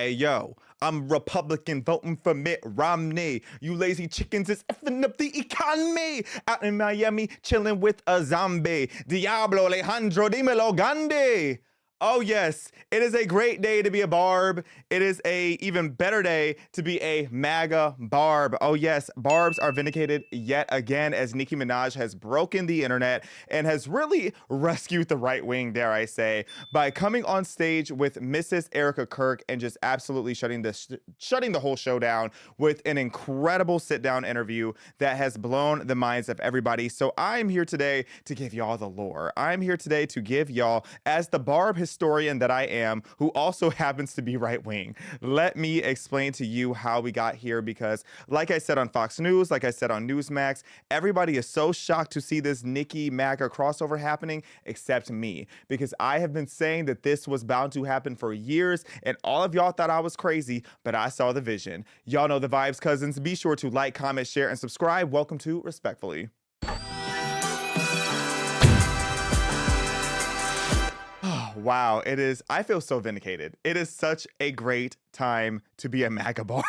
Hey, yo, I'm Republican voting for Mitt Romney. You lazy chickens is effing up the economy. Out in Miami, chilling with a zombie. Diablo Alejandro Dímelo Gandhi. Oh, yes, it is a great day to be a Barb. It is a even better day to be a MAGA Barb. Oh, yes, Barbs are vindicated yet again as Nicki Minaj has broken the internet and has really rescued the right wing, dare I say, by coming on stage with Mrs. Erica Kirk and just absolutely shutting the whole show down with an incredible sit-down interview that has blown the minds of everybody. So I'm here today to give y'all the lore. I'm here today to give y'all, as the Barb historian that I am, who also happens to be right wing, let me explain to you how we got here, because like I said on Fox News, like I said on Newsmax, everybody is so shocked to see this Nicki MAGA crossover happening except me, because I have been saying that this was bound to happen for years and all of y'all thought I was crazy, but I saw the vision. Y'all know the vibes, cousins. Be sure to like, comment, share, and subscribe. Welcome to Respectfully. Wow, it is. I feel so vindicated. It is such a great time to be a MAGA bar.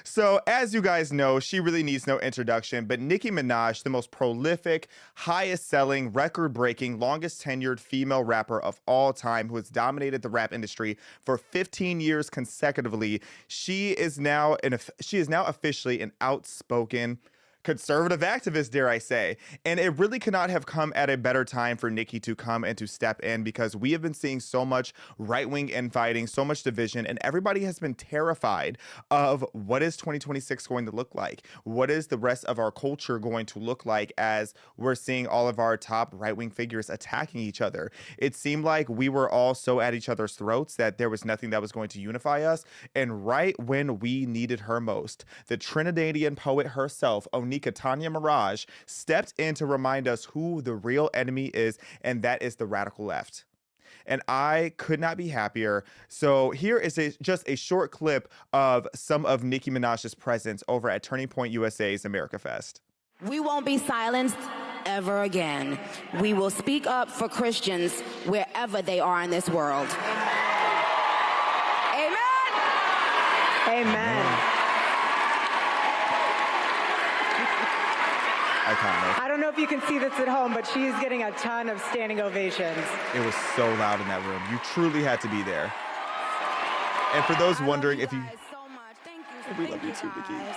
So, as you guys know, she really needs no introduction, but Nicki Minaj, the most prolific, highest-selling, record-breaking, longest-tenured female rapper of all time, who has dominated the rap industry for 15 years consecutively, she is now officially an outspoken conservative activist, dare I say. And it really could not have come at a better time for Nicki to come and to step in, because we have been seeing so much right-wing infighting, so much division, and everybody has been terrified of what is 2026 going to look like? What is the rest of our culture going to look like as we're seeing all of our top right-wing figures attacking each other? It seemed like we were all so at each other's throats that there was nothing that was going to unify us. And right when we needed her most, the Trinidadian poet herself, Tanya Mirage, stepped in to remind us who the real enemy is, and that is the radical left. And I could not be happier. So here is just a short clip of some of Nicki Minaj's presence over at Turning Point USA's AmericaFest. We won't be silenced ever again. We will speak up for Christians wherever they are in this world. Amen. Amen. Iconic. I don't know if you can see this at home, but she's getting a ton of standing ovations. It was so loud in that room. You truly had to be there. And for those wondering if you... so much. Thank you. We love you too, Nicki. guys.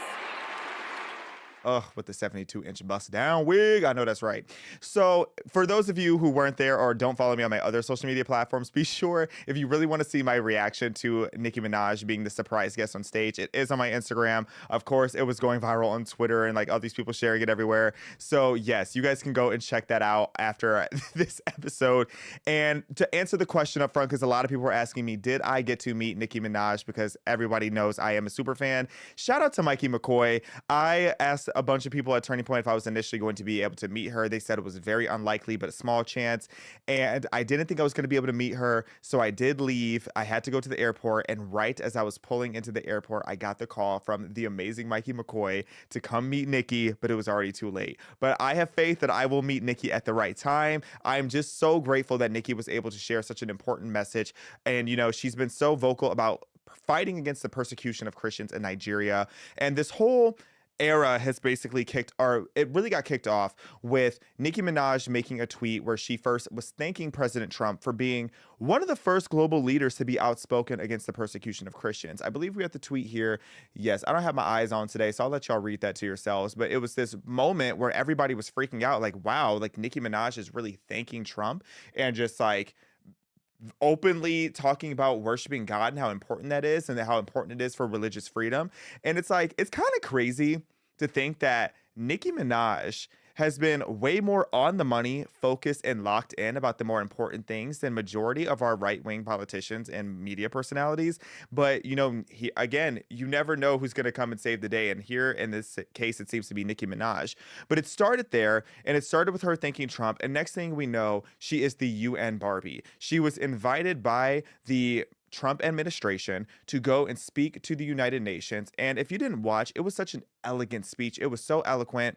Ugh, with the 72-inch bust down wig. I know that's right. So for those of you who weren't there or don't follow me on my other social media platforms, be sure, if you really want to see my reaction to Nicki Minaj being the surprise guest on stage, it is on my Instagram. Of course, it was going viral on Twitter and like all these people sharing it everywhere. So yes, you guys can go and check that out after this episode. And to answer the question up front, because a lot of people were asking me, did I get to meet Nicki Minaj? Because everybody knows I am a super fan. Shout out to Mikey McCoy. I asked a bunch of people at Turning Point if I was initially going to be able to meet her. They said it was very unlikely, but a small chance. And I didn't think I was going to be able to meet her. So I did leave. I had to go to the airport. And right as I was pulling into the airport, I got the call from the amazing Mikey McCoy to come meet Nicki, but it was already too late. But I have faith that I will meet Nicki at the right time. I'm just so grateful that Nicki was able to share such an important message. And, you know, she's been so vocal about fighting against the persecution of Christians in Nigeria. And this whole era has basically it really got kicked off with Nicki Minaj making a tweet where she first was thanking President Trump for being one of the first global leaders to be outspoken against the persecution of Christians. I believe we have the tweet here. Yes, I don't have my eyes on today, so I'll let y'all read that to yourselves. But it was this moment where everybody was freaking out, like, wow, like Nicki Minaj is really thanking Trump and just like openly talking about worshiping God and how important that is and how important it is for religious freedom. And it's like, it's kind of crazy to think that Nicki Minaj has been way more on the money, focused, and locked in about the more important things than majority of our right-wing politicians and media personalities. But, you know, again, you never know who's going to come and save the day. And here in this case, it seems to be Nicki Minaj. But it started there, and it started with her thanking Trump. And next thing we know, she is the UN Barbie. She was invited by the Trump administration to go and speak to the United Nations. And if you didn't watch, it was such an elegant speech. It was so eloquent.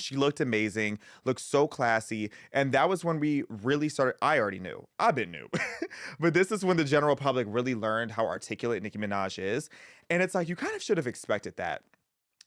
She looked amazing, looked so classy. And that was when we really started. I already knew. I've been new. But this is when the general public really learned how articulate Nicki Minaj is. And it's like, you kind of should have expected that.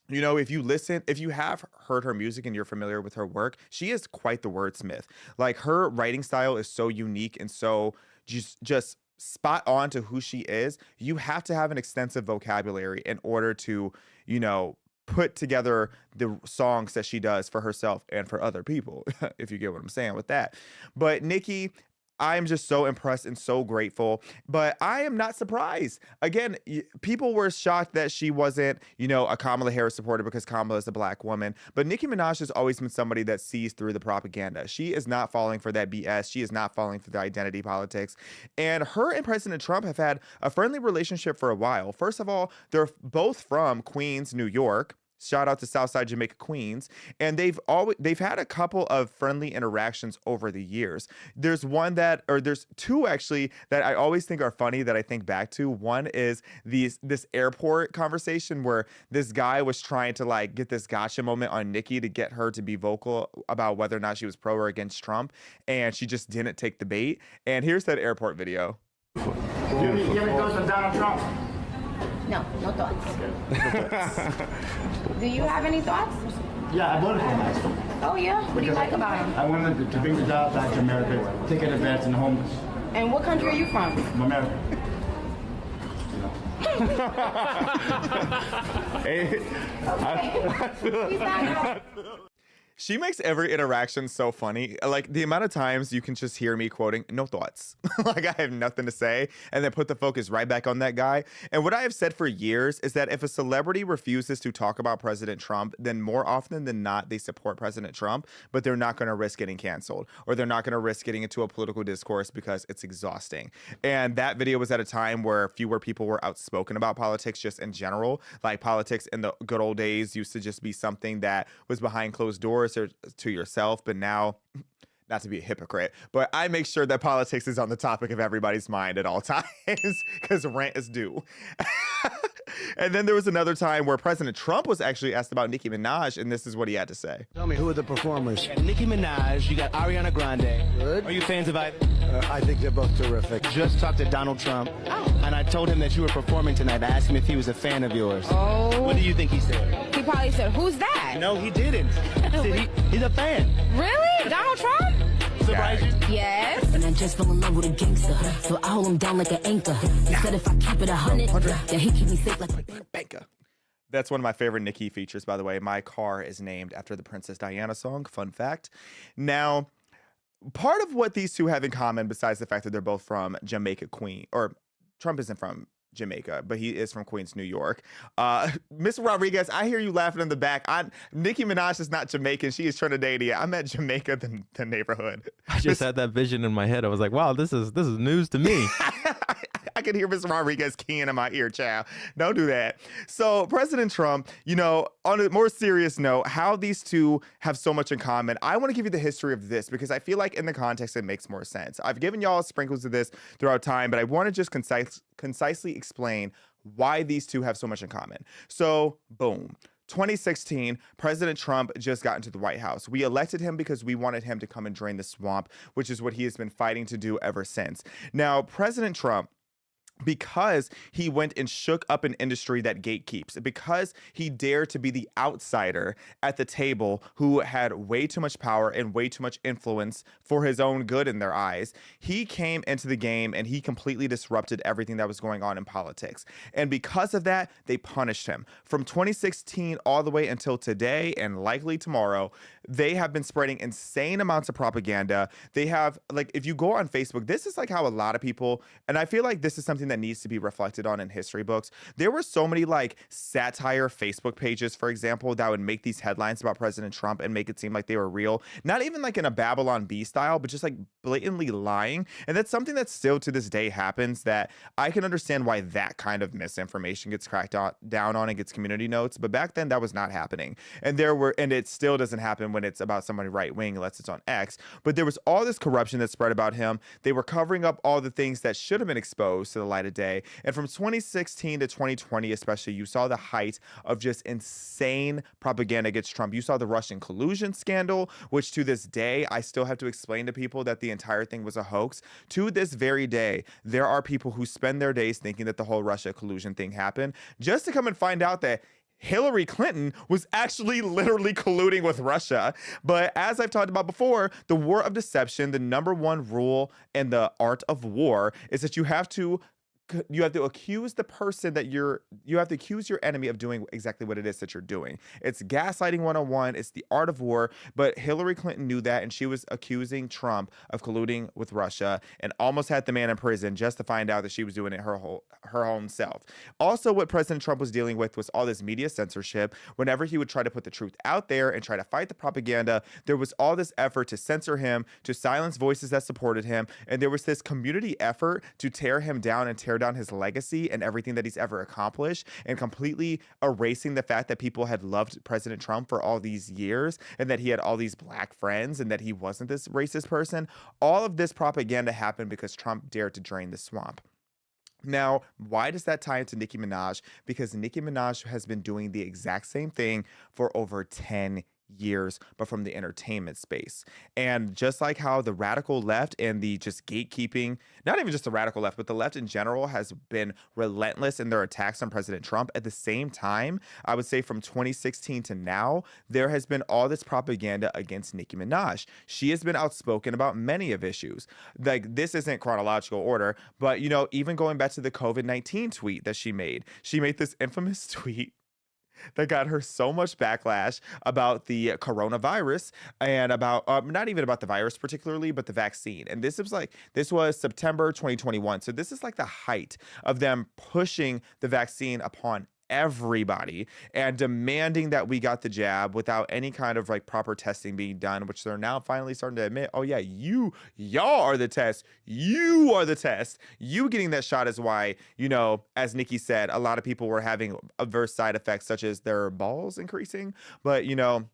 You know, if you have heard her music and you're familiar with her work, she is quite the wordsmith. Like, her writing style is so unique and so just spot on to who she is. You have to have an extensive vocabulary in order to, you know, put together the songs that she does for herself and for other people, if you get what I'm saying with that. But Nicki, I'm just so impressed and so grateful, but I am not surprised. Again, people were shocked that she wasn't, you know, a Kamala Harris supporter because Kamala is a black woman. But Nicki Minaj has always been somebody that sees through the propaganda. She is not falling for that BS. She is not falling for the identity politics. And her and President Trump have had a friendly relationship for a while. First of all, they're both from Queens, New York. Shout out to Southside Jamaica, Queens. And they've had a couple of friendly interactions over the years. There's two actually that I always think are funny that I think back to. One is this airport conversation where this guy was trying to like get this gotcha moment on Nicki to get her to be vocal about whether or not she was pro or against Trump. And she just didn't take the bait. And here's that airport video. Do you have any thoughts on Donald Trump? No thoughts. Do you have any thoughts? Yeah, I voted for him last week. Oh yeah? What do you like about him? I wanted to bring the job back to America, take care of the vets and the homeless. And what country are you from? From America. He's not She makes every interaction so funny. Like, the amount of times you can just hear me quoting, no thoughts. Like, I have nothing to say, and then put the focus right back on that guy. And what I have said for years is that if a celebrity refuses to talk about President Trump, then more often than not, they support President Trump, but they're not going to risk getting canceled, or they're not going to risk getting into a political discourse because it's exhausting. And that video was at a time where fewer people were outspoken about politics just in general. Like, politics in the good old days used to just be something that was behind closed doors or to yourself, but now, not to be a hypocrite, but I make sure that politics is on the topic of everybody's mind at all times because rant is due. And then there was another time where President Trump was actually asked about Nicki Minaj, and this is what he had to say. Tell me, who are the performers? You got Nicki Minaj, you got Ariana Grande. Good. Are you fans of either? I think they're both terrific. Just talked to Donald Trump, and I told him that you were performing tonight. I asked him if he was a fan of yours. Oh. What do you think he said? He probably said, "Who's that?" No, he didn't. He said he's a fan. Really? Donald Trump? Surprise you? Yes. And I just fell in love with a gangster, so I hold him down like an anchor. He said if I keep it 100, then he keep me safe like a banker. That's one of my favorite Nicki features, by the way. My car is named after the Princess Diana song. Fun fact. Now, part of what these two have in common, besides the fact that they're both from Jamaica, or Trump isn't from Jamaica, but he is from Queens, New York. Mr. Rodriguez, I hear you laughing in the back. Nicki Minaj is not Jamaican. She is Trinidadian. I'm at Jamaica, the neighborhood. I just had that vision in my head. I was like, wow, this is news to me. I can hear Mr. Rodriguez keying in my ear, child. Don't do that. So President Trump, you know, on a more serious note, how these two have so much in common. I want to give you the history of this because I feel like in the context, it makes more sense. I've given y'all sprinkles of this throughout time, but I want to just concisely explain why these two have so much in common. So, boom. 2016, President Trump just got into the White House. We elected him because we wanted him to come and drain the swamp, which is what he has been fighting to do ever since. Now, President Trump, because he went and shook up an industry that gatekeeps, because he dared to be the outsider at the table who had way too much power and way too much influence for his own good in their eyes, he came into the game and he completely disrupted everything that was going on in politics. And because of that, they punished him. From 2016 all the way until today and likely tomorrow, they have been spreading insane amounts of propaganda. They have, like, if you go on Facebook, this is like how a lot of people, and I feel like this is something that needs to be reflected on in history books. There were so many like satire Facebook pages, for example, that would make these headlines about President Trump and make it seem like they were real. Not even like in a Babylon Bee style, but just like blatantly lying. And that's something that still to this day happens, that I can understand why that kind of misinformation gets cracked down on and gets community notes. But back then that was not happening. And it still doesn't happen when it's about somebody right wing, unless it's on X. But there was all this corruption that spread about him. They were covering up all the things that should have been exposed to the light light of day. And from 2016 to 2020, especially, you saw the height of just insane propaganda against Trump. You saw the Russian collusion scandal, which to this day, I still have to explain to people that the entire thing was a hoax. To this very day, there are people who spend their days thinking that the whole Russia collusion thing happened, just to come and find out that Hillary Clinton was actually literally colluding with Russia. But as I've talked about before, the war of deception, the number one rule in the art of war is that you have to accuse the person that you have to accuse your enemy of doing exactly what it is that you're doing. It's gaslighting 101. It's the art of war. But Hillary Clinton knew that, and she was accusing Trump of colluding with Russia and almost had the man in prison just to find out that she was doing it her own self. Also, what President Trump was dealing with was all this media censorship. Whenever he would try to put the truth out there and try to fight the propaganda, there was all this effort to censor him, to silence voices that supported him, and there was this community effort to tear him down and tear down his legacy and everything that he's ever accomplished, and completely erasing the fact that people had loved President Trump for all these years and that he had all these black friends and that he wasn't this racist person. All of this propaganda happened because Trump dared to drain the swamp. Now, why does that tie into Nicki Minaj? Because Nicki Minaj has been doing the exact same thing for over 10 years, but from the entertainment space. And just like how the radical left and the just gatekeeping, not even just the radical left, but the left in general has been relentless in their attacks on President Trump, at the same time, I would say from 2016 to now, there has been all this propaganda against Nicki Minaj. She has been outspoken about many of issues. Like, this isn't chronological order, but, you know, even going back to the COVID-19 tweet that she made this infamous tweet that got her so much backlash about the coronavirus and about not even about the virus particularly, but the vaccine. And this was September 2021. So this is like the height of them pushing the vaccine upon everybody and demanding that we got the jab without any kind of like proper testing being done, which they're now finally starting to admit, oh yeah, y'all are the test. You are the test. You getting that shot is why, you know, as Nicki said, a lot of people were having adverse side effects such as their balls increasing. But, you know,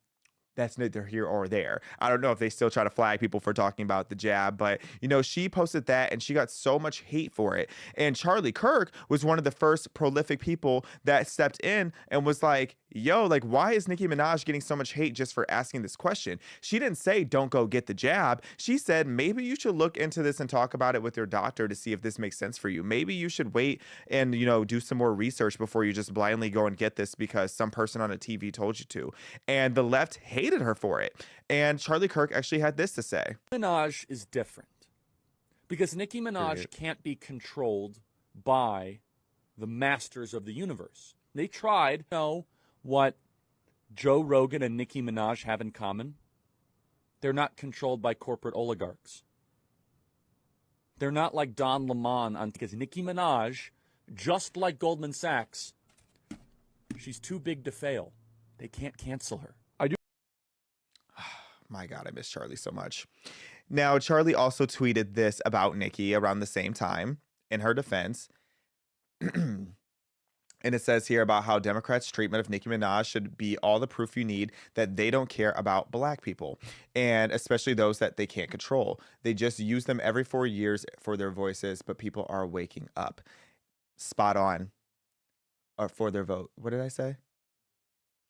that's neither here or there. I don't know if they still try to flag people for talking about the jab, but, you know, she posted that and she got so much hate for it. And Charlie Kirk was one of the first prolific people that stepped in and was like, yo, like, why is Nicki Minaj getting so much hate just for asking this question? She didn't say, don't go get the jab. She said, maybe you should look into this and talk about it with your doctor to see if this makes sense for you. Maybe you should wait and, you know, do some more research before you just blindly go and get this because some person on a TV told you to. And the left hated her for it. And Charlie Kirk actually had this to say. Minaj is different because Nicki Minaj can't be controlled by the masters of the universe. They tried to know what Joe Rogan and Nicki Minaj have in common. They're not controlled by corporate oligarchs. They're not like Don Lemon because Nicki Minaj, just like Goldman Sachs, she's too big to fail. They can't cancel her. My God, I miss Charlie so much. Now, Charlie also tweeted this about Nicki around the same time in her defense. And it says here about how Democrats' treatment of Nicki Minaj should be all the proof you need that they don't care about black people, and especially those that they can't control. They just use them every 4 years for their voices, but people are waking up. Spot on. Or for their vote. What did I say?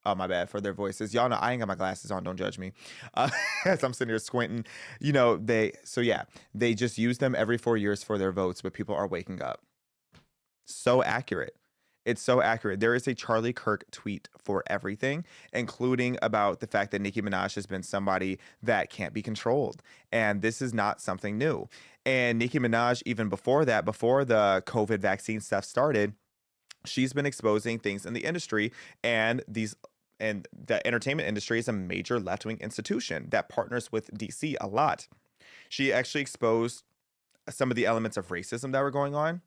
Oh, my bad. For their voices. Y'all know I ain't got my glasses on. Don't judge me. As I'm sitting here squinting. You know, they just use them every 4 years for their votes, but people are waking up. So accurate. It's so accurate. There is a Charlie Kirk tweet for everything, including about the fact that Nicki Minaj has been somebody that can't be controlled. And this is not something new. And Nicki Minaj, even before that, before the COVID vaccine stuff started, she's been exposing things in the industry, and the entertainment industry is a major left-wing institution that partners with DC a lot. She actually exposed some of the elements of racism that were going on,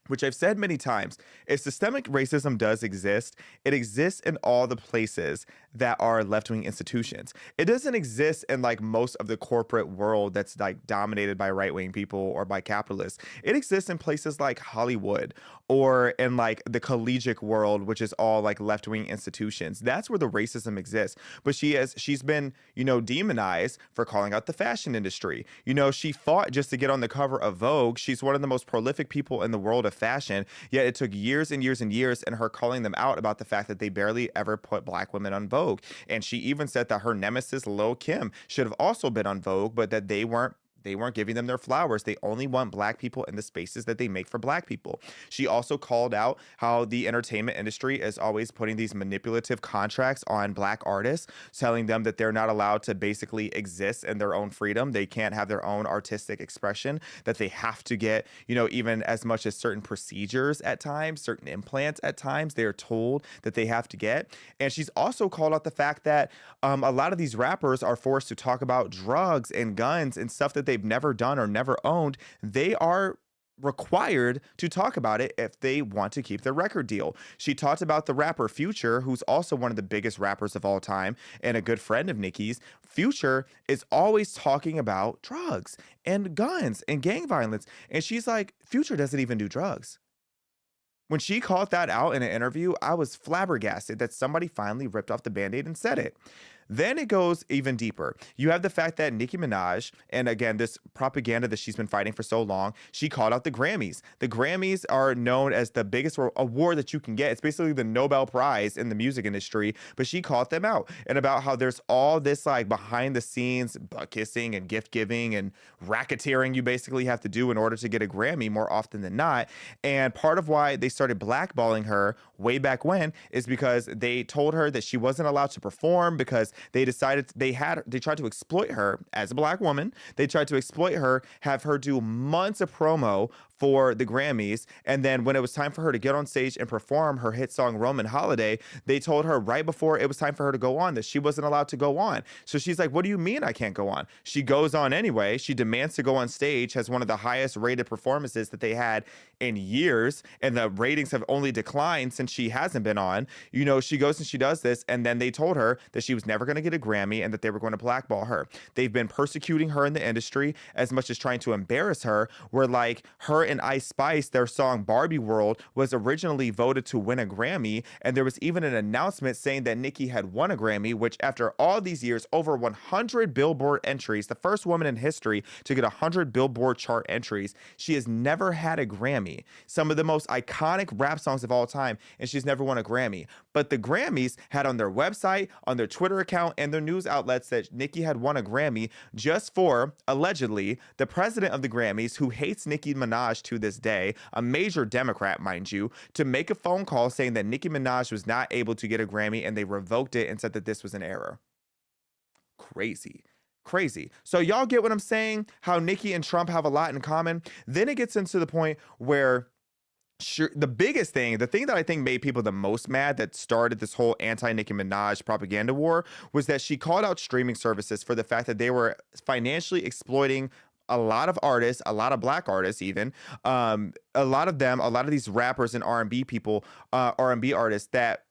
which I've said many times. If systemic racism does exist, it exists in all the places that are left-wing institutions. It doesn't exist in like most of the corporate world that's like dominated by right-wing people or by capitalists. It exists in places like Hollywood or in like the collegiate world, which is all like left-wing institutions. That's where the racism exists. But she's been, demonized for calling out the fashion industry. She fought just to get on the cover of Vogue. She's one of the most prolific people in the world of fashion, yet it took years and years and years and her calling them out about the fact that they barely ever put black women on Vogue. And she even said that her nemesis, Lil' Kim, should have also been on Vogue, but that they weren't giving them their flowers. They only want black people in the spaces that they make for black people. She also called out how the entertainment industry is always putting these manipulative contracts on black artists, telling them that they're not allowed to basically exist in their own freedom. They can't have their own artistic expression, that they have to get, even as much as certain procedures at times, certain implants at times, they're told that they have to get. And she's also called out the fact that a lot of these rappers are forced to talk about drugs and guns and stuff that they've never done or never owned. They are required to talk about it if they want to keep their record deal. She talked about the rapper Future, who's also one of the biggest rappers of all time and a good friend of Nicki's. Future is always talking about drugs and guns and gang violence. And she's like, Future doesn't even do drugs. When she called that out in an interview, I was flabbergasted that somebody finally ripped off the Band-Aid and said it. Then it goes even deeper. You have the fact that Nicki Minaj, and again, this propaganda that she's been fighting for so long, she called out the Grammys. The Grammys are known as the biggest award that you can get. It's basically the Nobel Prize in the music industry, but she called them out and about how there's all this like behind the scenes butt kissing and gift giving and racketeering you basically have to do in order to get a Grammy more often than not. And part of why they started blackballing her way back when is because they told her that she wasn't allowed to perform because they decided they tried to exploit her as a black woman. They tried to exploit her, have her do months of promo for the Grammys. And then when it was time for her to get on stage and perform her hit song Roman Holiday, they told her right before it was time for her to go on that she wasn't allowed to go on. So she's like, what do you mean I can't go on? She goes on anyway. She demands to go on stage, has one of the highest rated performances that they had in years. And the ratings have only declined since she hasn't been on. She goes and she does this. And then they told her that she was never going to get a Grammy and that they were going to blackball her. They've been persecuting her in the industry as much as trying to embarrass her, where like her and Ice Spice, their song Barbie World was originally voted to win a Grammy. And there was even an announcement saying that Nicki had won a Grammy, which after all these years, over 100 Billboard entries, the first woman in history to get 100 Billboard chart entries, she has never had a Grammy. Some of the most iconic rap songs of all time, and she's never won a Grammy. But the Grammys had on their website, on their Twitter account, and their news outlets that Nicki had won a Grammy just for, allegedly, the president of the Grammys, who hates Nicki Minaj to this day, a major Democrat, mind you, to make a phone call saying that Nicki Minaj was not able to get a Grammy and they revoked it and said that this was an error. Crazy. So y'all get what I'm saying? How Nicki and Trump have a lot in common. Then it gets into the point where the biggest thing, the thing that I think made people the most mad that started this whole anti-Nicki Minaj propaganda war was that she called out streaming services for the fact that they were financially exploiting a lot of artists, a lot of black artists even, a lot of these rappers and R&B people, R&B artists that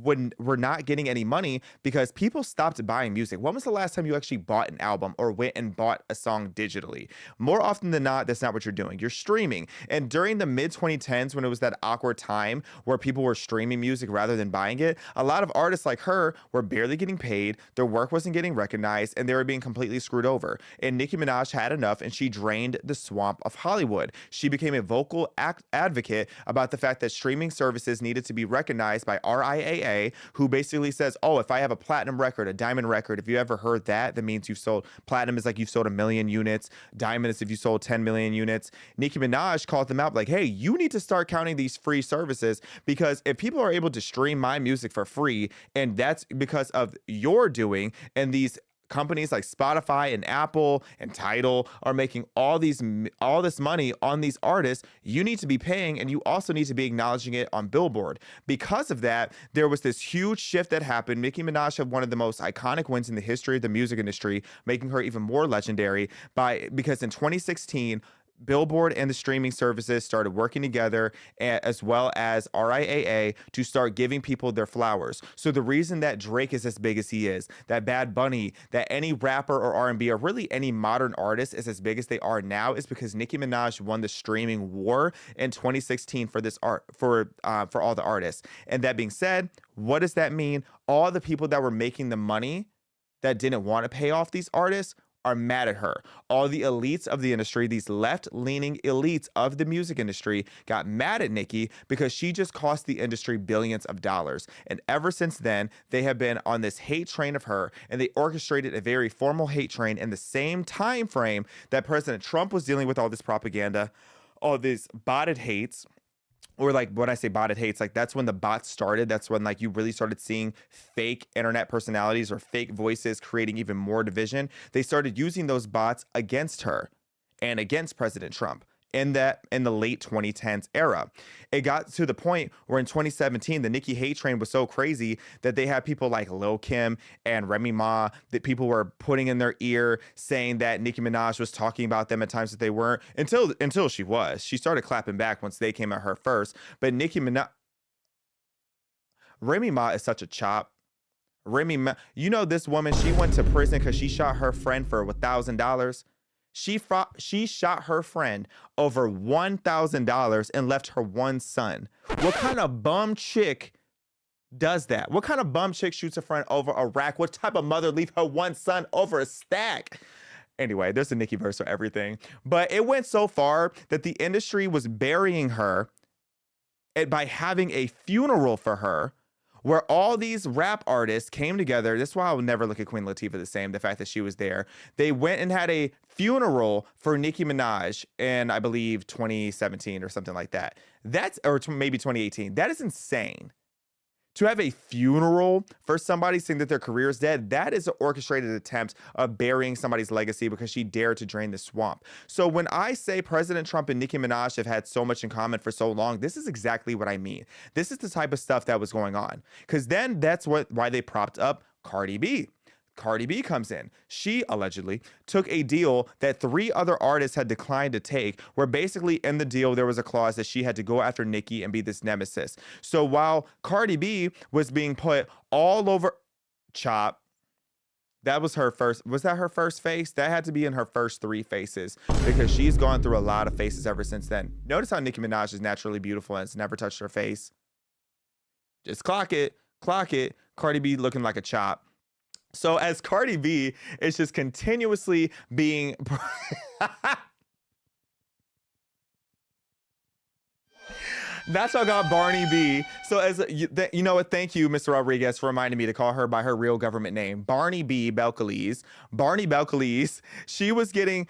when we're not getting any money because people stopped buying music. When was the last time you actually bought an album or went and bought a song digitally? More often than not, that's not what you're doing. You're streaming. And during the mid 2010s, when it was that awkward time where people were streaming music rather than buying it, a lot of artists like her were barely getting paid. Their work wasn't getting recognized and they were being completely screwed over. And Nicki Minaj had enough and she drained the swamp of Hollywood. She became a vocal advocate about the fact that streaming services needed to be recognized by RIAA, who basically says, oh, if I have a platinum record, a diamond record, if you ever heard that, that means you've sold, platinum is like you've sold 1 million units, diamond is if you sold 10 million units. Nicki Minaj called them out like, hey, you need to start counting these free services because if people are able to stream my music for free, and that's because of your doing, and these companies like Spotify and Apple and Tidal are making all this money on these artists, you need to be paying, and you also need to be acknowledging it on Billboard. Because of that, there was this huge shift that happened. Nicki Minaj had one of the most iconic wins in the history of the music industry, making her even more legendary because in 2016, Billboard and the streaming services started working together, as well as RIAA, to start giving people their flowers. So the reason that Drake is as big as he is, that Bad Bunny, that any rapper or R&B, or really any modern artist is as big as they are now, is because Nicki Minaj won the streaming war in 2016 for this art for all the artists. And that being said, what does that mean? All the people that were making the money that didn't want to pay off these artists are mad at her. All the elites of the industry, these left-leaning elites of the music industry, got mad at Nicki because she just cost the industry billions of dollars. And ever since then, they have been on this hate train of her, and they orchestrated a very formal hate train in the same time frame that President Trump was dealing with all this propaganda, all these botted hates. Or like when I say botted hates, like that's when the bots started. That's when like you really started seeing fake internet personalities or fake voices creating even more division. They started using those bots against her and against President Trump in the late 2010s era. It got to the point where in 2017, the Nicki hate train was so crazy that they had people like Lil Kim and Remy Ma that people were putting in their ear saying that Nicki Minaj was talking about them at times that they weren't, until she was. She started clapping back once they came at her first. But Nicki Minaj, Remy Ma is such a chop. Remy Ma, you know this woman, she went to prison because she shot her friend for $1,000. She shot her friend over $1,000 and left her one son. What kind of bum chick does that? What kind of bum chick shoots a friend over a rack? What type of mother leave her one son over a stack? Anyway, there's a Nicki verse for everything. But it went so far that the industry was burying her by having a funeral for her, where all these rap artists came together. That's why I will never look at Queen Latifah the same, the fact that she was there. They went and had a funeral for Nicki Minaj in, I believe, 2017 or something like that. Or maybe 2018. That is insane. To have a funeral for somebody saying that their career is dead, that is an orchestrated attempt of burying somebody's legacy because she dared to drain the swamp. So when I say President Trump and Nicki Minaj have had so much in common for so long, this is exactly what I mean. This is the type of stuff that was going on. Because then that's why they propped up Cardi B. Cardi B comes in. She allegedly took a deal that 3 other artists had declined to take, where basically in the deal there was a clause that she had to go after Nicki and be this nemesis. So while Cardi B was being put all over Chop, that was her first. Was that her first face? That had to be in her first 3 faces, because she's gone through a lot of faces ever since then. Notice how Nicki Minaj is naturally beautiful and has never touched her face. Just clock it. Cardi B looking like a Chop. So as Cardi B is just continuously being That's how I got Barney B. So as you know what? Thank you, Mr. Rodriguez, for reminding me to call her by her real government name, Barney B. Belcalis. Barney Belcalis. She was getting,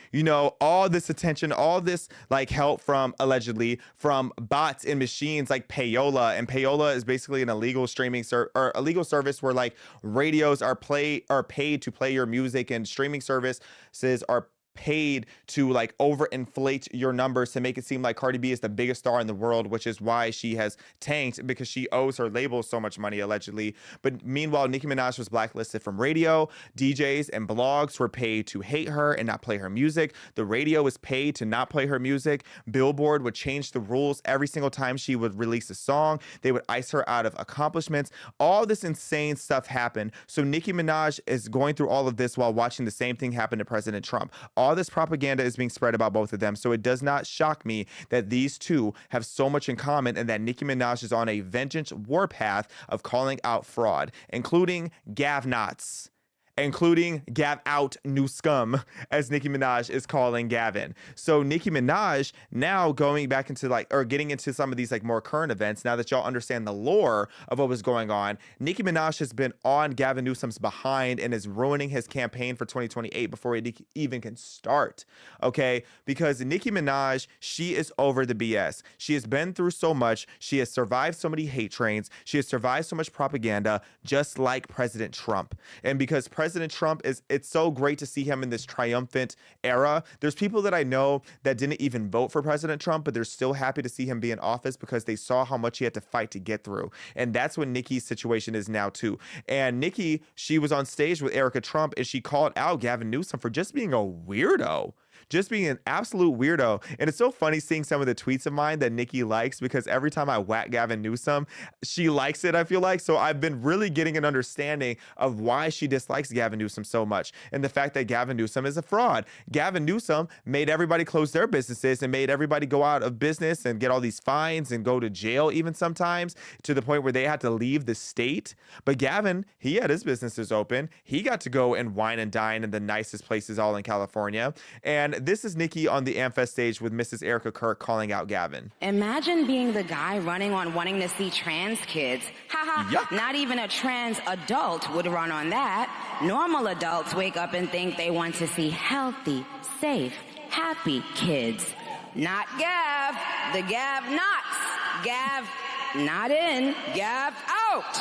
all this attention, all this like help from allegedly from bots and machines like Payola. And Payola is basically an illegal streaming or illegal service where like radios are paid to play your music, and streaming services are paid to like overinflate your numbers to make it seem like Cardi B is the biggest star in the world, which is why she has tanked, because she owes her label so much money allegedly. But meanwhile, Nicki Minaj was blacklisted from radio. DJs and blogs were paid to hate her and not play her music. The radio was paid to not play her music. Billboard would change the rules every single time she would release a song. They would ice her out of accomplishments. All this insane stuff happened. So Nicki Minaj is going through all of this while watching the same thing happen to President Trump. All this propaganda is being spread about both of them. So it does not shock me that these two have so much in common, and that Nicki Minaj is on a vengeance warpath of calling out fraud, including Gavnots, including Gav out Newsom, as Nicki Minaj is calling Gavin. So Nicki Minaj now going back into getting into some of these like more current events, now that y'all understand the lore of what was going on, Nicki Minaj has been on Gavin Newsom's behind and is ruining his campaign for 2028 before it even can start. Okay, because Nicki Minaj, she is over the BS. She has been through so much. She has survived so many hate trains. She has survived so much propaganda, just like President Trump. And because President Trump it's so great to see him in this triumphant era. There's people that I know that didn't even vote for President Trump, but they're still happy to see him be in office because they saw how much he had to fight to get through. And that's what Nicki's situation is now too. And Nicki, she was on stage with Erica Trump and she called out Gavin Newsom for just being a weirdo. just being an absolute weirdo. And it's so funny seeing some of the tweets of mine that Nicki likes, because every time I whack Gavin Newsom, she likes it, I feel like. So I've been really getting an understanding of why she dislikes Gavin Newsom so much, and the fact that Gavin Newsom is a fraud. Gavin Newsom made everybody close their businesses and made everybody go out of business and get all these fines and go to jail even sometimes, to the point where they had to leave the state. But Gavin, he had his businesses open. He got to go and wine and dine in the nicest places all in California. And this is Nicki on the AmFest stage with Mrs. Erica Kirk calling out Gavin. Imagine being the guy running on wanting to see trans kids. Haha, Yuck. not even a trans adult would run on that. Normal adults wake up and think they want to see healthy, safe, happy kids. Not Gav, the Gav nots. Gav not in, Gav out.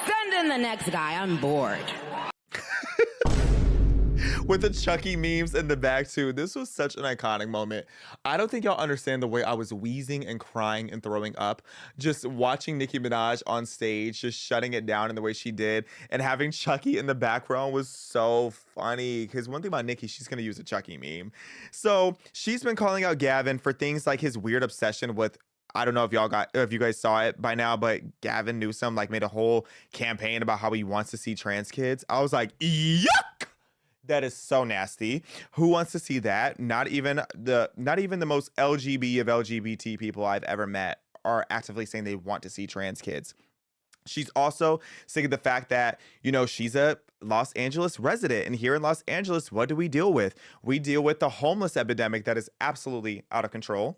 Send in the next guy, I'm bored. With the Chucky memes in the back too. This was such an iconic moment. I don't think y'all understand the way I was wheezing and crying and throwing up just watching Nicki Minaj on stage, just shutting it down in the way she did, and having Chucky in the background was so funny. Because one thing about Nicki, she's gonna use a Chucky meme. So she's been calling out Gavin for things like his weird obsession with, I don't know if you guys saw it by now, but Gavin Newsom like made a whole campaign about how he wants to see trans kids. I was like, yuck! That is so nasty. Who wants to see that? Not even the most LGB of LGBT people I've ever met are actively saying they want to see trans kids. She's also sick of the fact that, you know, she's a Los Angeles resident. And here in Los Angeles, what do we deal with? We deal with the homeless epidemic that is absolutely out of control.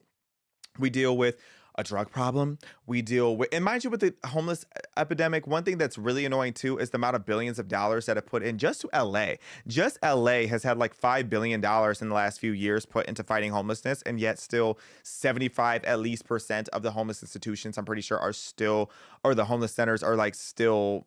We deal with a drug problem. We deal with, and mind you, with the homeless epidemic, one thing that's really annoying too is the amount of billions of dollars that have put in just to LA. Just LA has had like $5 billion in the last few years put into fighting homelessness, and yet still 75 at least % of the homeless institutions, I'm pretty sure, are still, or the homeless centers are like still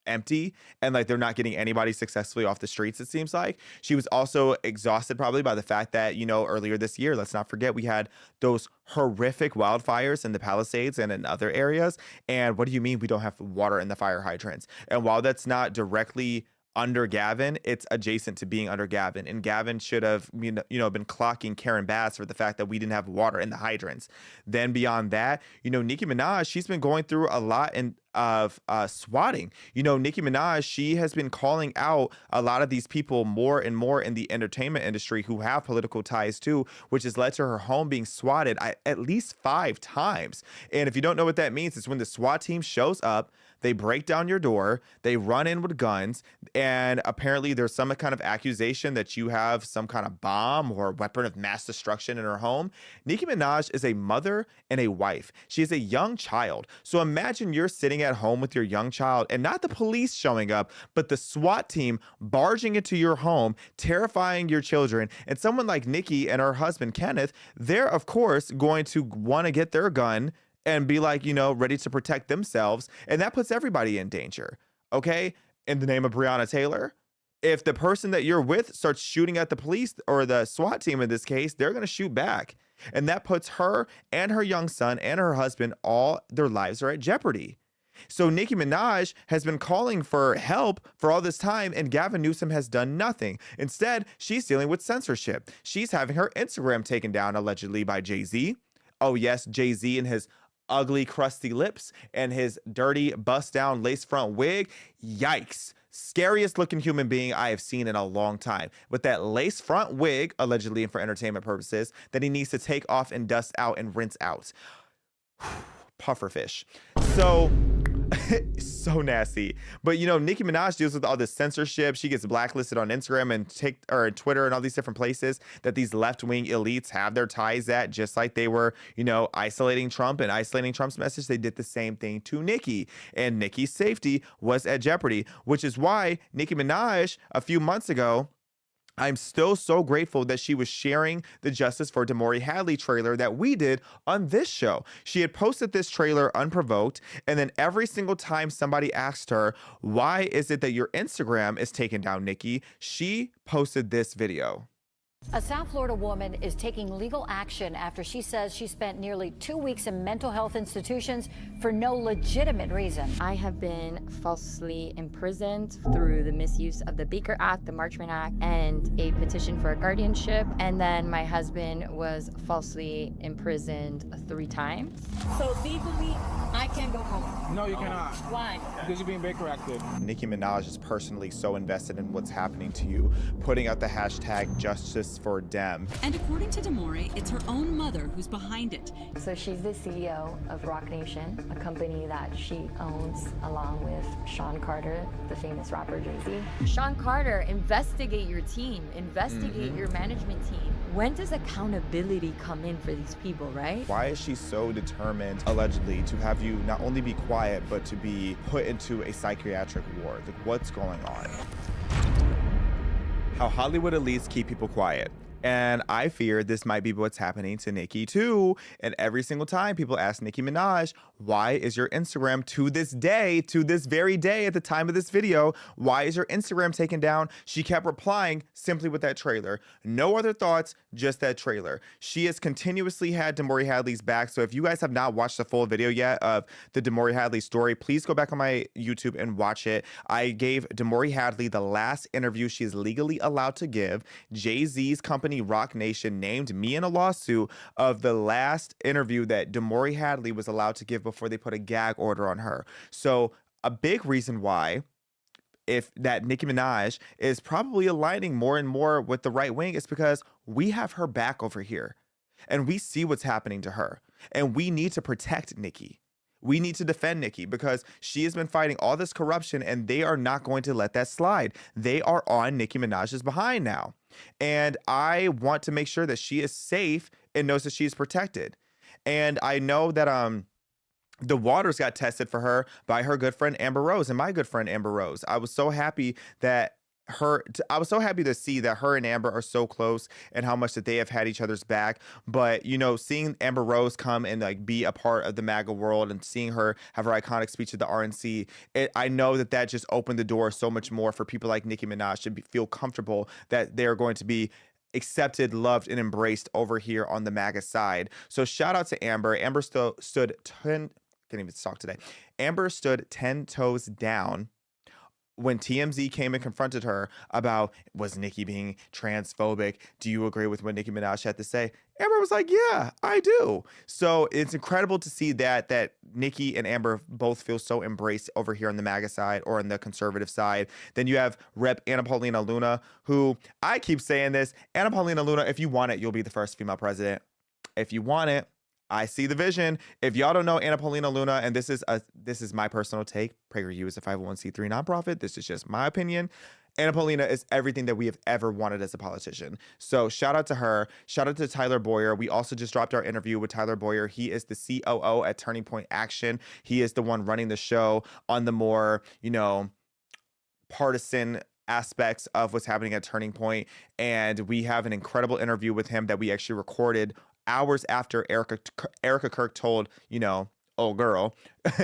empty, and like they're not getting anybody successfully off the streets, it seems like. She was also exhausted probably by the fact that, you know, earlier this year, let's not forget, we had those horrific wildfires in the Palisades and in other areas. And what do you mean we don't have water in the fire hydrants? And while that's not directly under Gavin, it's adjacent to being under Gavin. And Gavin should have, been clocking Karen Bass for the fact that we didn't have water in the hydrants. Then beyond that, Nicki Minaj, she's been going through a lot of swatting. Nicki Minaj, she has been calling out a lot of these people more and more in the entertainment industry who have political ties too, which has led to her home being swatted at least 5 times. And if you don't know what that means, it's when the SWAT team shows up, they break down your door, they run in with guns, and apparently there's some kind of accusation that you have some kind of bomb or weapon of mass destruction in her home. Nicki Minaj is a mother and a wife. She is a young child. So imagine you're sitting at home with your young child and not the police showing up, but the SWAT team barging into your home, terrifying your children. And someone like Nicki and her husband, Kenneth, they're of course going to want to get their gun and be like, ready to protect themselves. And that puts everybody in danger. Okay. In the name of Breonna Taylor, if the person that you're with starts shooting at the police or the SWAT team in this case, they're going to shoot back. And that puts her and her young son and her husband, all their lives are at jeopardy. So Nicki Minaj has been calling for help for all this time, and Gavin Newsom has done nothing. Instead, she's dealing with censorship. She's having her Instagram taken down allegedly by Jay-Z. Oh yes, Jay-Z and his ugly, crusty lips and his dirty, bust-down lace front wig. Yikes. Scariest looking human being I have seen in a long time. With that lace front wig, allegedly and for entertainment purposes, that he needs to take off and dust out and rinse out. Pufferfish. So nasty. But Nicki Minaj deals with all this censorship. She gets blacklisted on Instagram and Twitter and all these different places that these left-wing elites have their ties at, just like they were, isolating Trump and isolating Trump's message. They did the same thing to Nicki, and Nicki's safety was at jeopardy, which is why Nicki Minaj a few months ago, I'm still so grateful that she was sharing the Justice for Demoree Hadley trailer that we did on this show. She had posted this trailer unprovoked, and then every single time somebody asked her, why is it that your Instagram is taken down, Nicki, she posted this video. A South Florida woman is taking legal action after she says she spent nearly 2 weeks in mental health institutions for no legitimate reason. I have been falsely imprisoned through the misuse of the Baker Act, the Marchman Act, and a petition for a guardianship. And then my husband was falsely imprisoned 3 times. So legally, I can't go home. No, you cannot. Why? Because you're being Baker acted. Nicki Minaj is personally so invested in what's happening to you, putting out the hashtag Justice for Dem. And according to Demoree, it's her own mother who's behind it. So she's the CEO of Roc Nation, a company that she owns along with Sean Carter, the famous rapper Jay-Z. Sean Carter, investigate your team, investigate your management team. When does accountability come in for these people, right? Why is she so determined, allegedly, to have you not only be quiet, but to be put into a psychiatric ward? Like, what's going on? How Hollywood elites keep people quiet. And I fear this might be what's happening to Nicki too. And every single time people ask Nicki Minaj, why is your Instagram to this day, to this very day at the time of this video, why is your Instagram taken down? She kept replying simply with that trailer. No other thoughts, just that trailer. She has continuously had Demoree Hadley's back. So if you guys have not watched the full video yet of the Demoree Hadley story, please go back on my YouTube and watch it. I gave Demoree Hadley the last interview she is legally allowed to give. Jay-Z's company Roc Nation named me in a lawsuit of the last interview that Demoree Hadley was allowed to give before they put a gag order on her. So a big reason why if that Nicki Minaj is probably aligning more and more with the right wing is because we have her back over here and we see what's happening to her and we need to protect Nicki. We need to defend Nicki because she has been fighting all this corruption and they are not going to let that slide. They are on Nicki Minaj's behind now. And I want to make sure that she is safe and knows that she is protected. And I know that the waters got tested for her by her good friend Amber Rose and my good friend Amber Rose. I was so happy that I was so happy to see that her and Amber are so close and how much that they have had each other's back. But, you know, seeing Amber Rose come and like be a part of the MAGA world and seeing her have her iconic speech at the RNC, I know that that just opened the door so much more for people like Nicki Minaj to feel comfortable that they're going to be accepted, loved, and embraced over here on the MAGA side. So shout out to Amber. Amber stood 10, can't even talk today. Amber stood 10 toes down when TMZ came and confronted her about, was Nicki being transphobic? Do you agree with what Nicki Minaj had to say? Amber was like, yeah, I do. So it's incredible to see that Nicki and Amber both feel so embraced over here on the MAGA side or on the conservative side. Then you have Rep. Anna Paulina Luna, who I keep saying this, Anna Paulina Luna, if you want it, you'll be the first female president. If you want it, I see the vision. If y'all don't know Anna Paulina Luna, and this is my personal take, PragerU is a 501c3 nonprofit. This is just my opinion. Anna Paulina is everything that we have ever wanted as a politician. So shout out to her. Shout out to Tyler Boyer. We also just dropped our interview with Tyler Boyer. He is the COO at Turning Point Action. He is the one running the show on the more, you know, partisan aspects of what's happening at Turning Point. And we have an incredible interview with him that we actually recorded hours after Erica Kirk told, you know, old girl,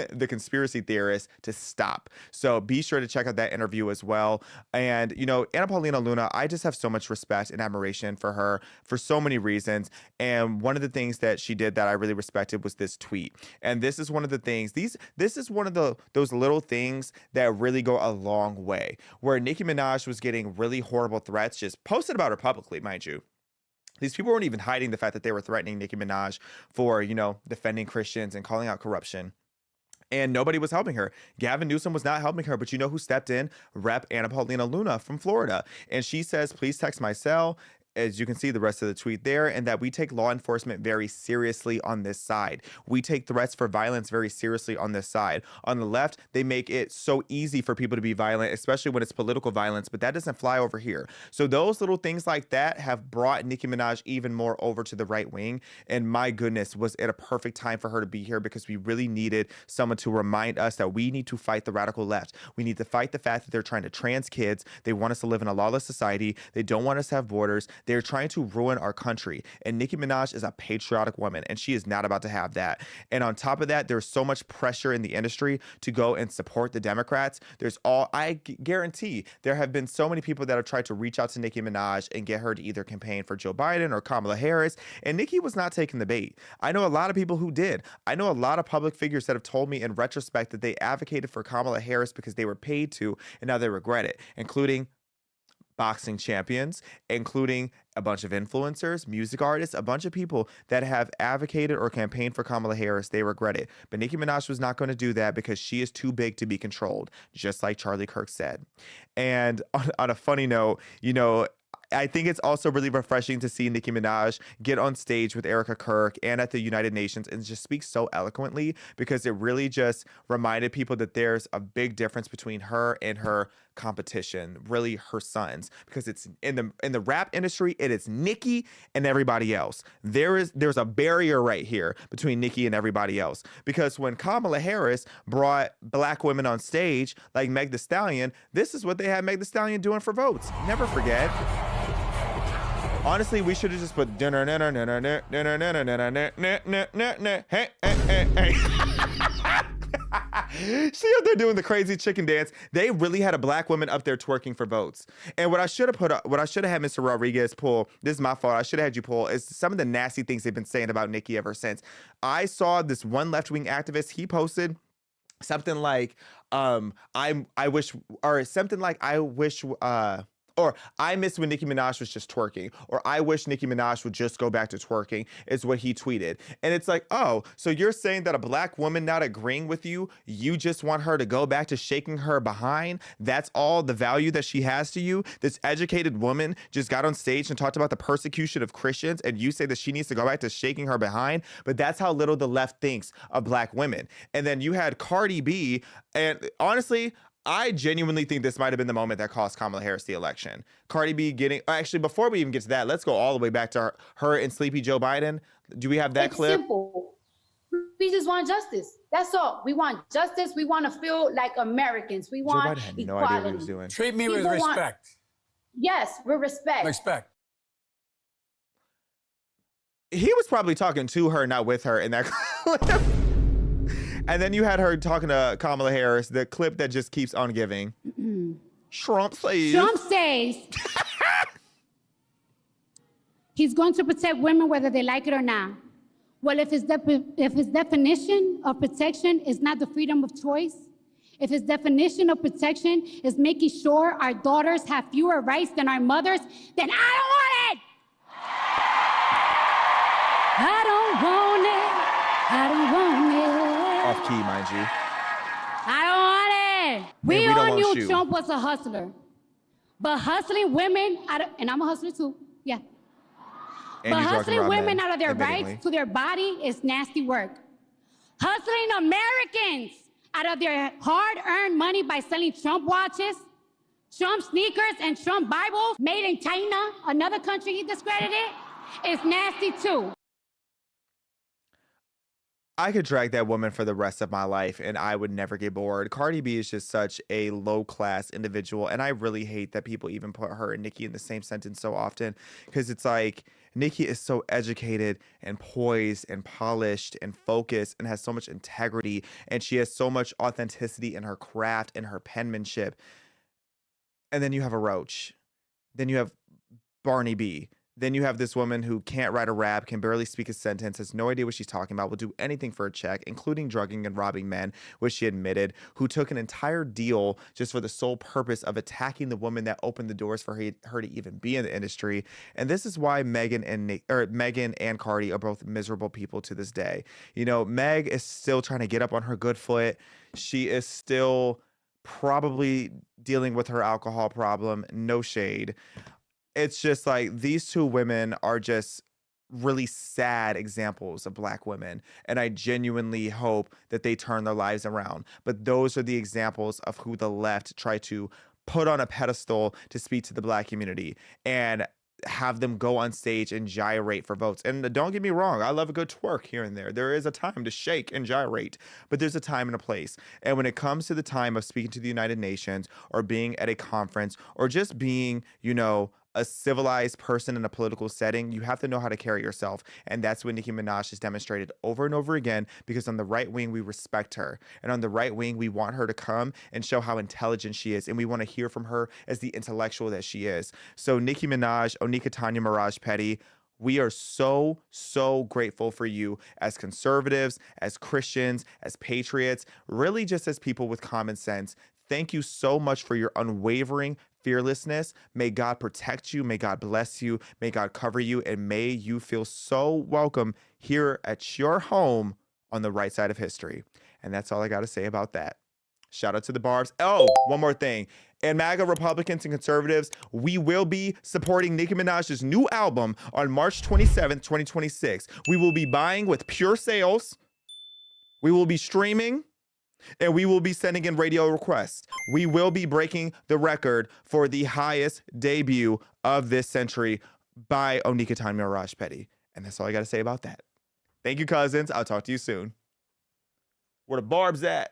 the conspiracy theorist, to stop. So be sure to check out that interview as well. And, you know, Anna Paulina Luna, I just have so much respect and admiration for her for so many reasons. And one of the things that she did that I really respected was this tweet. And this is one of the things, this is one of those little things that really go a long way, where Nicki Minaj was getting really horrible threats, just posted about her publicly, mind you. These people weren't even hiding the fact that they were threatening Nicki Minaj for, you know, defending Christians and calling out corruption. And nobody was helping her. Gavin Newsom was not helping her. But you know who stepped in? Rep. Anna Paulina Luna from Florida. And she says, please text my cell. As you can see the rest of the tweet there, and that we take law enforcement very seriously on this side. We take threats for violence very seriously on this side. On the left, they make it so easy for people to be violent, especially when it's political violence, but that doesn't fly over here. So those little things like that have brought Nicki Minaj even more over to the right wing. And my goodness, was it a perfect time for her to be here, because we really needed someone to remind us that we need to fight the radical left. We need to fight the fact that they're trying to trans kids. They want us to live in a lawless society. They don't want us to have borders. They're trying to ruin our country. And Nicki Minaj is a patriotic woman, and she is not about to have that. And on top of that, there's so much pressure in the industry to go and support the Democrats. I guarantee there have been so many people that have tried to reach out to Nicki Minaj and get her to either campaign for Joe Biden or Kamala Harris. And Nicki was not taking the bait. I know a lot of people who did. I know a lot of public figures that have told me in retrospect that they advocated for Kamala Harris because they were paid to, and now they regret it, including boxing champions, including a bunch of influencers, music artists, a bunch of people that have advocated or campaigned for Kamala Harris. They regret it. But Nicki Minaj was not going to do that because she is too big to be controlled, just like Charlie Kirk said. And on a funny note, I think it's also really refreshing to see Nicki Minaj get on stage with Erica Kirk and at the United Nations and just speak so eloquently, because it really just reminded people that there's a big difference between her and her competition, really her sons, because it's in the rap industry, it is Nicki and everybody else. There's a barrier right here between Nicki and everybody else, because when Kamala Harris brought black women on stage like Meg Thee Stallion, this is what they had Meg Thee Stallion doing for votes. Never forget. Honestly, we should have just put hey. See up there doing the crazy chicken dance. They really had a black woman up there twerking for votes. And what I should have had Mr. Rodriguez pull, this is my fault, I should have had you pull, is some of the nasty things they've been saying about Nicki ever since. I saw this one left-wing activist, he posted something like, I miss when Nicki Minaj was just twerking, or I wish Nicki Minaj would just go back to twerking, is what he tweeted. And it's like, oh, so you're saying that a black woman not agreeing with you, you just want her to go back to shaking her behind? That's all the value that she has to you? This educated woman just got on stage and talked about the persecution of Christians, and you say that she needs to go back to shaking her behind? But that's how little the left thinks of black women. And then you had Cardi B, and honestly, I genuinely think this might have been the moment that cost Kamala Harris the election. Cardi B actually, before we even get to that, let's go all the way back to her and Sleepy Joe Biden. Do we have that clip? It's simple. We just want justice. That's all. We want justice. We want to feel like Americans. We want Joe Biden had equality. no idea what he was doing. Treat me with respect. Yes, with respect. Respect. He was probably talking to her, not with her in that clip. And then you had her talking to Kamala Harris, the clip that just keeps on giving. Trump says he's going to protect women whether they like it or not. Well, if his definition of protection is not the freedom of choice, if his definition of protection is making sure our daughters have fewer rights than our mothers, then I don't want it. I don't want it. I don't want it. Off key, mind you. I don't want it. We all knew Trump was a hustler. But hustling women, and I'm a hustler too, yeah. And but hustling women out of their rights to their body is nasty work. Hustling Americans out of their hard-earned money by selling Trump watches, Trump sneakers, and Trump Bibles made in China, another country he discredited, is nasty too. I could drag that woman for the rest of my life and I would never get bored. Cardi B is just such a low-class individual, and I really hate that people even put her and Nicki in the same sentence so often, because it's like Nicki is so educated and poised and polished and focused and has so much integrity, and she has so much authenticity in her craft and her penmanship. And then you have a roach. Then you have Barney B. Then you have this woman who can't write a rap, can barely speak a sentence, has no idea what she's talking about, will do anything for a check, including drugging and robbing men, which she admitted, who took an entire deal just for the sole purpose of attacking the woman that opened the doors for her to even be in the industry. And this is why Megan and Cardi are both miserable people to this day. You know, Meg is still trying to get up on her good foot. She is still probably dealing with her alcohol problem. No shade. It's just like these two women are just really sad examples of black women. And I genuinely hope that they turn their lives around. But those are the examples of who the left try to put on a pedestal to speak to the black community and have them go on stage and gyrate for votes. And don't get me wrong, I love a good twerk here and there. There is a time to shake and gyrate, but there's a time and a place. And when it comes to the time of speaking to the United Nations or being at a conference or just being, you know, a civilized person in a political setting, you have to know how to carry yourself. And that's what Nicki Minaj has demonstrated over and over again, because on the right wing, we respect her. And on the right wing, we want her to come and show how intelligent she is. And we want to hear from her as the intellectual that she is. So Nicki Minaj, Onika Tanya Mirage Petty, we are so, so grateful for you as conservatives, as Christians, as patriots, really just as people with common sense. Thank you so much for your unwavering fearlessness. May God protect you. May God bless you. May God cover you. And may you feel so welcome here at your home on the right side of history. And that's all I got to say about that. Shout out to the Barbs. Oh, one more thing. And MAGA Republicans and conservatives, we will be supporting Nicki Minaj's new album on March 27th, 2026. We will be buying with pure sales. We will be streaming. And we will be sending in radio requests. We will be breaking the record for the highest debut of this century by Onika Tanya Mirage Petty. And that's all I got to say about that. Thank you, cousins. I'll talk to you soon. Where the Barbs at?